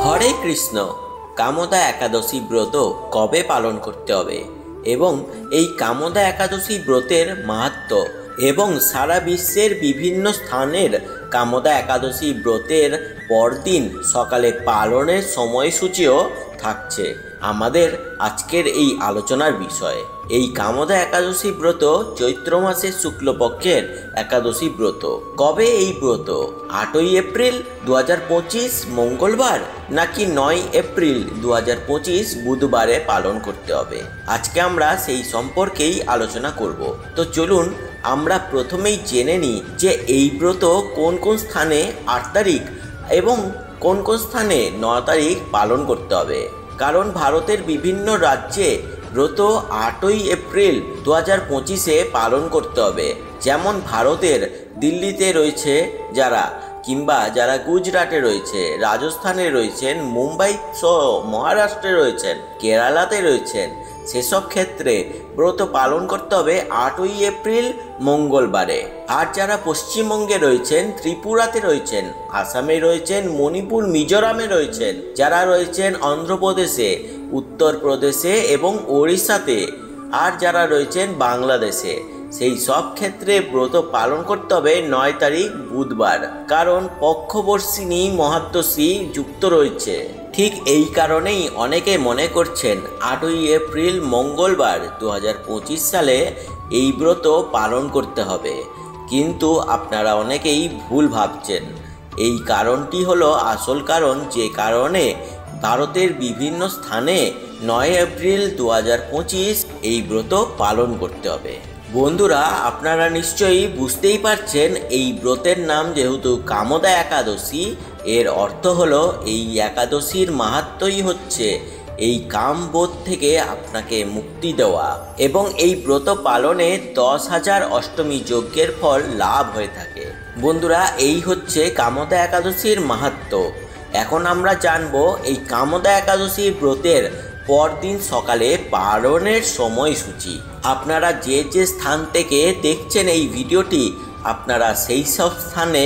হরে কৃষ্ণ। কামদা একাদশী ব্রত কবে পালন করতে হবে এবং এই কামদা একাদশী ব্রতের মাহাত্ম্য এবং সারা বিশ্বের বিভিন্ন স্থানের কামদা একাদশী ব্রতের পরদিন সকালে পালনের সময়সূচিও থাকছে আমাদের আজকের এই আলোচনার বিষয়। এই কামদা একাদশী ব্রত চৈত্র মাসের শুক্লপক্ষের একাদশী ব্রত। কবে এই ব্রত? 8ই এপ্রিল 2025 মঙ্গলবার নাকি 9 এপ্রিল 2025 বুধবারে পালন করতে হবে? আজকে আমরা সেই সম্পর্কেই আলোচনা করব। তো চলুন আমরা প্রথমেই জেনে নিই যে এই ব্রত কোন কোন স্থানে 8 তারিখ এবং কোন কোন স্থানে 9 তারিখ পালন করতে হবে। কারণ ভারতের বিভিন্ন রাজ্যে ব্রত 8ই এপ্রিল 2025 পালন করতে হবে। যেমন ভারতের দিল্লিতে রয়েছে যারা গুজরাটে রয়েছে, রাজস্থানে রয়েছেন, মুম্বাই সহ মহারাষ্ট্রে রয়েছেন, কেরালাতে রয়েছেন, সেসব ক্ষেত্রে ব্রত পালন করতে হবে 8ই এপ্রিল মঙ্গলবারে। আর যারা পশ্চিমবঙ্গে রয়েছেন, ত্রিপুরাতে রয়েছেন, আসামে রয়েছেন, মণিপুর মিজোরামে রয়েছেন, যারা রয়েছেন অন্ধ্রপ্রদেশে, উত্তরপ্রদেশে এবং ওড়িশাতে, আর যারা রয়েছেন বাংলাদেশে, সেই সব ক্ষেত্রে ব্রত পালন করতে হবে 9 তারিখ বুধবার। কারণ পক্ষবর্ষিণী মহাদ্দশী যুক্ত রয়েছে। ঠিক এই কারণেই অনেকে মনে করছেন 8ই এপ্রিল মঙ্গলবার 2025 সালে এই ব্রত পালন করতে হবে। কিন্তু আপনারা অনেকেই ভুল ভাবছেন। এই কারণটি হলো আসল কারণ, যে কারণে ভারতের বিভিন্ন স্থানে 9 এপ্রিল 2025 এই ব্রত পালন করতে হবে। বন্ধুরা, আপনারা নিশ্চয়ই বুঝতেই পারছেন এই ব্রতের নাম যেহেতু কামদা একাদশী, এর অর্থ হলো এই একাদশীর মাহাত্ম্যই হচ্ছে এই কামবোধ থেকে আপনাকে মুক্তি দেওয়া এবং এই ব্রত পালনে 10,000 অষ্টমী যজ্ঞের ফল লাভ হয়ে থাকে। বন্ধুরা, এই হচ্ছে কামদা একাদশীর মাহাত্ম্য। এখন আমরা জানবো এই কামদা একাদশী ব্রতের পরদিন সকালে পালনের সময়সূচি। আপনারা যে যে স্থান থেকে দেখছেন এই ভিডিওটি, আপনারা সেই সব স্থানে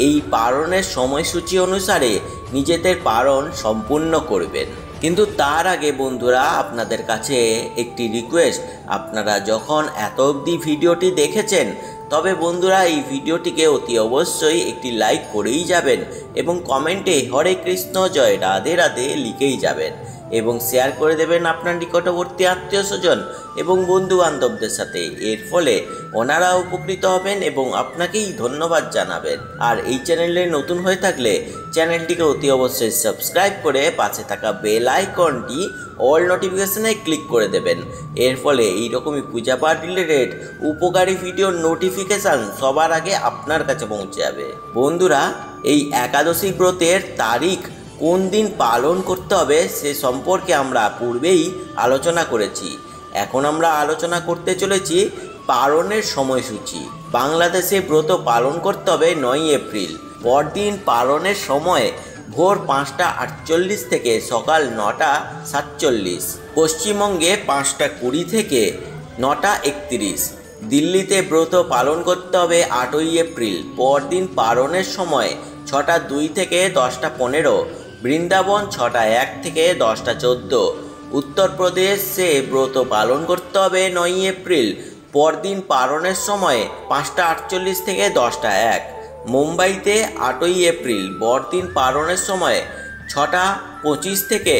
এই পালনের সময়সূচি অনুসারে নিজেদের পালন সম্পূর্ণ করবেন। কিন্তু তার আগে বন্ধুরা, আপনাদের কাছে একটি রিকোয়েস্ট, আপনারা যখন এত অবধি ভিডিওটি দেখেছেন তবে বন্ধুরা এই ভিডিওটিকে অতি অবশ্যই একটি লাইক করেই যাবেন এবং কমেন্টে হরে কৃষ্ণ জয় রাধে রাধে লিখেই যাবেন এবং শেয়ার করে দেবেন আপনার নিকটবর্তী আত্মীয় স্বজন এবং বন্ধু বান্ধবদের সাথে। এর ফলে ওনারা উপকৃত হবেন এবং আপনাকেই ধন্যবাদ জানাবেন। আর এই চ্যানেলে নতুন হয়ে থাকলে চ্যানেলটিকে অতি অবশ্যই সাবস্ক্রাইব করে পাশে থাকা বেল আইকনটি অল নোটিফিকেশনে ক্লিক করে দেবেন। এর ফলে এইরকমই পূজা পাঠ রিলেটেড উপকারী ভিডিওর নোটিফিকেশান সবার আগে আপনার কাছে পৌঁছে যাবে। বন্ধুরা, এই একাদশী ব্রতের তারিখ কোন দিন পালন করতে হবে সে সম্পর্কে আমরা পূর্বেই আলোচনা করেছি। এখন আমরা আলোচনা করতে চলেছি পালনের সময়সূচি। বাংলাদেশে ব্রত পালন করতে হবে 9 এপ্রিল। পরদিন পালনের সময় ভোর 5:48 থেকে সকাল 9:47। পশ্চিমবঙ্গে 5:20 থেকে 9:31। দিল্লিতে ব্রত পালন করতে হবে 8ই এপ্রিল। পরদিন পালনের সময় 6:02 থেকে 10:15। বৃন্দাবন 6:01 থেকে 10:14। উত্তরপ্রদেশে ব্রত পালন করতে হবে 9 এপ্রিল। পরদিন পালনের সময় 5:48 থেকে 10:01। মুম্বাইতে 8ই এপ্রিল। পরদিন পালনের সময় 6:25 থেকে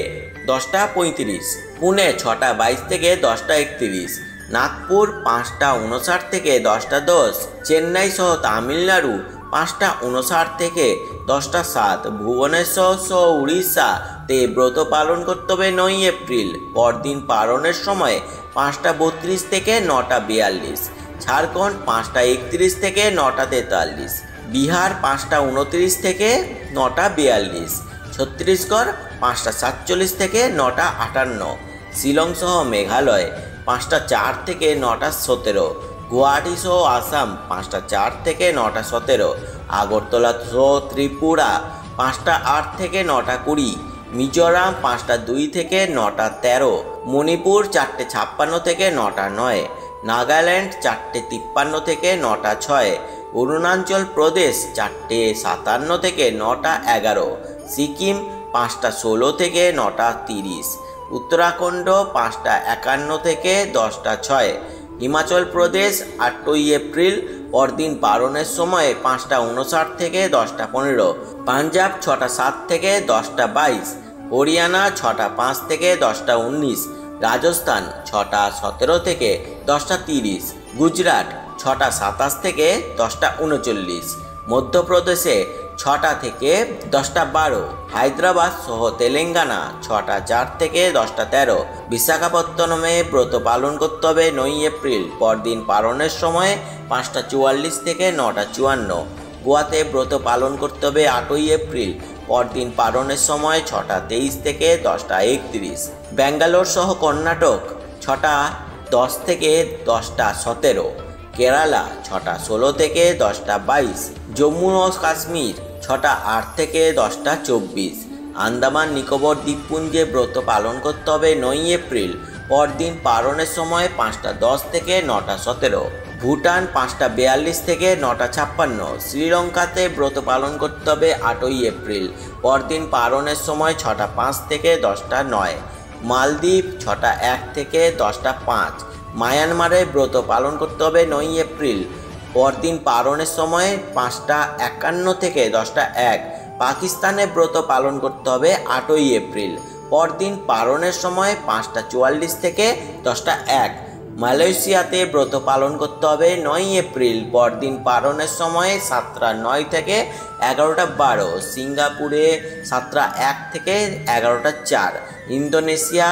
10:35। পুনে 6:22 থেকে 10:31। নাগপুর 5:59 থেকে 10:10। চেন্নাই সহ তামিলনাড়ু 5:59 থেকে 10:07। ভুবনেশ্বর সহ উড়িষ্যাতে ব্রত পালন করতে হবে 9 এপ্রিল। পরদিন পালনের সময় 5:32 থেকে 9:42। ঝাড়খণ্ড 5:31 থেকে 9:43। বিহার 5:29 থেকে 9:42। ছত্তিশগড় 5:47 থেকে 9:58। শিলং সহ মেঘালয় 5:04 থেকে 9:17। গুয়াহাটি সহ আসাম 5:04 থেকে 9:17। আগরতলা সহ ত্রিপুরা 5:08 থেকে 9:20। মিজোরাম 5:02 থেকে 9:13। মণিপুর 4:56 থেকে 9:09। নাগাল্যান্ড 4:53 থেকে 9:06। অরুণাচল প্রদেশ 4:57 থেকে 9:11। সিকিম 5টা 16 থেকে 9টা 30। উত্তরাখণ্ড 5টা 51 থেকে 10টা 6। হিমাচল প্রদেশ 8ই এপ্রিল পরদিন পালনের সময় 5টা 59 থেকে 10টা 15। পাঞ্জাব 6টা 7 থেকে 10টা 22। হরিয়ানা 6টা 5 থেকে 10টা 19। রাজস্থান 6টা 17 থেকে 10টা 30। গুজরাট 6টা 27 থেকে 10টা 39। মধ্যপ্রদেশে 6টা থেকে 10টা 12। হায়দ্রাবাদ সহ তেলেঙ্গানা 6টা 4 থেকে 10টা 13। বিশাখাপত্তনমে ব্রত পালন করতে হবে 9ই এপ্রিল পরদিন পালনের সময় 5টা 44 থেকে 9টা 54। গোয়াতে ব্রত পালন করতে হবে 8ই এপ্রিল পরদিন পালনের সময় 6টা 23 থেকে 10টা 31। ব্যাঙ্গালোর সহ কর্ণাটক 6টা 10 থেকে 10টা 17। কেরালা 6টা 16 থেকে 10টা 22। জম্মু ও কাশ্মীর 6টা 8 থেকে 10টা 24। আন্দামান নিকোবর দ্বীপপুঞ্জে ব্রত পালন করতে হবে 9ই এপ্রিল পরদিন পালনের সময় 5টা 10 থেকে 9টা 17। ভুটান 5টা 42 থেকে 9টা 56। শ্রীলঙ্কাতে ব্রত পালন করতে হবে 8ই এপ্রিল পরদিন পালনের সময় 6টা 5 থেকে 10টা 9। মালদ্বীপ 6টা 1 থেকে 10টা 5। মায়ানমারে ব্রত পালন করতে হবে 9ই এপ্রিল পরদিন পালনের সময় 5টা 51 থেকে 10টা 1। পাকিস্তানে ব্রত পালন করতে হবে 8ই এপ্রিল পরদিন পালনের সময় 5টা 44 থেকে 10টা 1। মালয়েশিয়াতে ব্রত পালন করতে হবে 9ই এপ্রিল পরদিন পালনের সময় 7টা 9 থেকে 11টা 12। সিঙ্গাপুরে 7টা 1 থেকে 11টা 4। ইন্দোনেশিয়া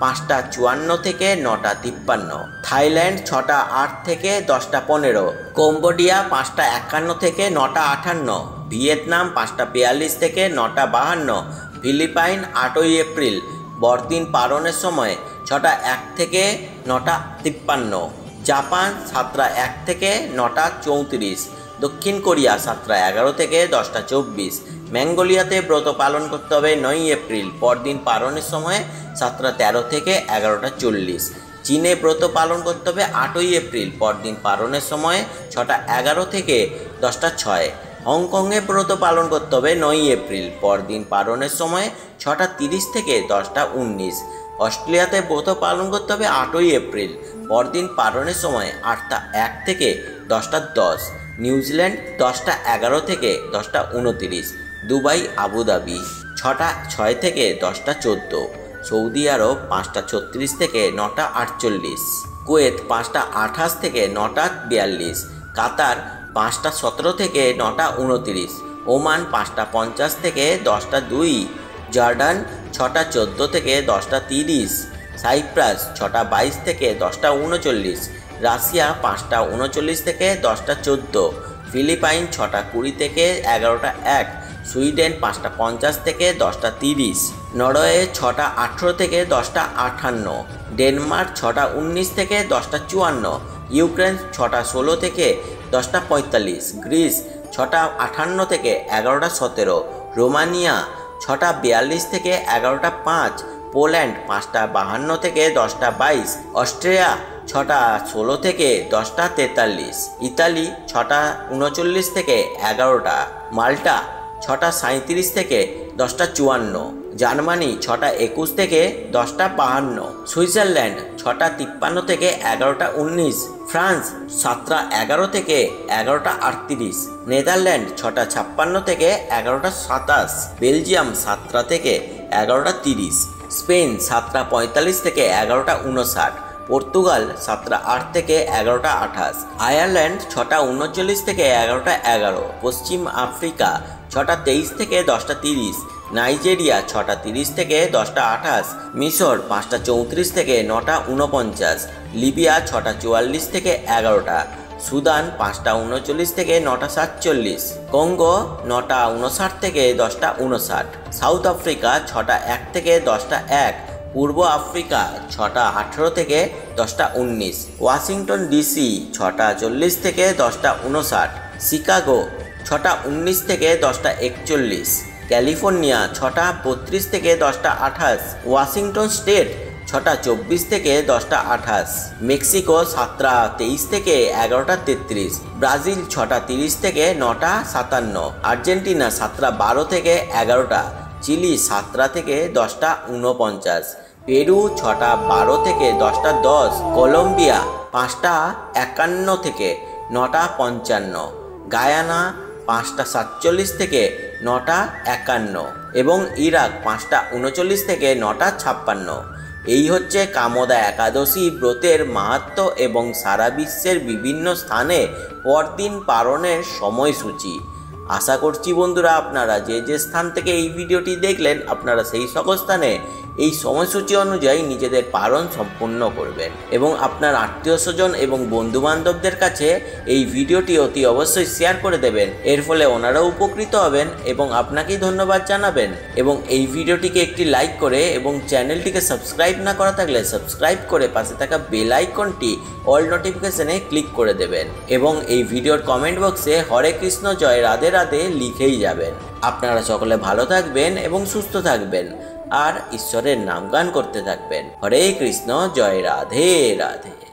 5টা 54 থেকে 9টা 53। থাইল্যান্ড 6টা 8 থেকে 10টা 15। কম্বোডিয়া 5টা 51 থেকে 9টা 58। ভিয়েতনাম 5টা 42 থেকে 9টা 52। ফিলিপাইন 8ই এপ্রিল বড়দিন পালনের সময় 6টা 1 থেকে 9টা 53। জাপান 7টা 1 থেকে 9টা 34। দক্ষিণ কোরিয়া 7টা 11 থেকে 10টা 24। মঙ্গোলিয়াতে ব্রত পালন করতে হবে 9ই এপ্রিল পরদিন পালনের সময় 7টা 13 থেকে 11টা 40। চীনে ব্রত পালন করতে হবে 8ই এপ্রিল পরদিন পালনের সময় 6টা 11 থেকে 10টা 6। হংকংয়ে ব্রত পালন করতে হবে 9ই এপ্রিল পরদিন পালনের সময় 6টা 30 থেকে 10টা 19। অস্ট্রেলিয়াতে ব্রত পালন করতে হবে 8ই এপ্রিল পরদিন পালনের সময় 8টা 1 থেকে 10টা 10। নিউজিল্যান্ড 10টা 11 থেকে 10টা 29। দুবাই আবুধাবি 6টা 6 থেকে 10টা 14। সৌদি আরব 5টা 36 থেকে 9টা 48। কুয়েত 5টা 28 থেকে 9টা 42। কাতার 5টা 17 থেকে 9টা 29। ওমান 5টা 50 থেকে 10টা 2। জর্ডান 6টা 14 থেকে 10টা 30। সাইপ্রাস 6টা 22 থেকে 10টা 39। রাশিয়া 5টা 39 থেকে 10টা 14। ফিলিপাইন 6টা 20 থেকে 11টা 1। সুইডেন 5টা 50 থেকে 10টা 30। নরওয়ে 6টা 18 থেকে 10টা 58। ডেনমার্ক 6টা 19 থেকে 10টা 54। ইউক্রেন 6টা 16 থেকে 10টা 45। গ্রিস 6টা 58 থেকে 11টা 17। রোমানিয়া 6টা 42 থেকে 11টা 5। পোল্যান্ড 5টা 52 থেকে 10টা 22। অস্ট্রিয়া 6টা 16 থেকে 10টা 43। ইতালি 6টা 39 থেকে 11টা। মাল্টা 6টা 37 থেকে 10টা 54। জার্মানি 6টা 21 থেকে 10টা 52। সুইজারল্যান্ড 6টা 53 থেকে 11টা 19। ফ্রান্স 7টা 11 থেকে 11টা 38। নেদারল্যান্ড 6টা 56 থেকে 11টা 27। বেলজিয়াম 7টা থেকে 11টা 30। স্পেন 7টা 45 থেকে 11টা 59। পর্তুগাল 7টা 8 থেকে 11টা 28। আয়ারল্যান্ড 6টা 39 থেকে 11টা 11। পশ্চিম আফ্রিকা 6টা 23 থেকে 10টা 30। নাইজেরিয়া 6টা 30 থেকে 10টা 28। মিশর 5টা 34 থেকে 9টা 49। লিবিয়া 6টা 44 থেকে 11টা। সুদান 5টা 39 থেকে 9টা 47। কঙ্গো 9টা 59 থেকে 10টা 59। সাউথ আফ্রিকা 6টা 1 থেকে 10টা 1। পূর্ব আফ্রিকা 6টা 18 থেকে 10টা 19। ওয়াশিংটন ডিসি 6টা 40 থেকে 10টা 59। শিকাগো 6টা 19 থেকে 10টা 41। ক্যালিফোর্নিয়া 6টা 32 থেকে 10টা 28। ওয়াশিংটন স্টেট 6টা 24 থেকে 10টা 28। মেক্সিকো 7টা 23 থেকে 11টা 33। ব্রাজিল 6টা 30 থেকে 9টা 57। আর্জেন্টিনা 7টা 12 থেকে 11টা। চিলি 7টা থেকে 10টা 49, পেরু 6টা 12 থেকে 10টা 10, কলম্বিয়া 5টা 51 থেকে 9টা 55, গায়ানা 5টা 47 থেকে 9টা 51 এবং ইরাক 5টা 39 থেকে 9টা 56। এই হচ্ছে কামোদা একাদশী ব্রতের মাহাত্ম্য এবং সারা বিশ্বের বিভিন্ন স্থানে পরদিন পালনের সময়সূচি। আশা করছি বন্ধুরা আপনারা যে যে স্থান থেকে এই ভিডিওটি দেখলেন আপনারা সেই সকল স্থানে এই সময়সূচি অনুযায়ী নিজেদের পালন সম্পূর্ণ করবেন এবং আপনার আত্মীয় স্বজন এবং বন্ধু বান্ধবদের কাছে এই ভিডিওটি অতি অবশ্যই শেয়ার করে দেবেন। এর ফলে ওনারাও উপকৃত হবেন এবং আপনাকেই ধন্যবাদ জানাবেন। এবং এই ভিডিওটিকে একটি লাইক করে এবং চ্যানেলটিকে সাবস্ক্রাইব না করা থাকলে সাবস্ক্রাইব করে পাশে থাকা বেল আইকনটি অল নোটিফিকেশনে ক্লিক করে দেবেন এবং এই ভিডিওর কমেন্ট বক্সে হরে কৃষ্ণ জয় রাধে রাধে লিখেই যাবেন। আপনারা সকলে ভালো থাকবেন এবং সুস্থ থাকবেন আর ঈশ্বরের নামগান করতে থাকবেন। হরে কৃষ্ণ জয় রাধে রাধে।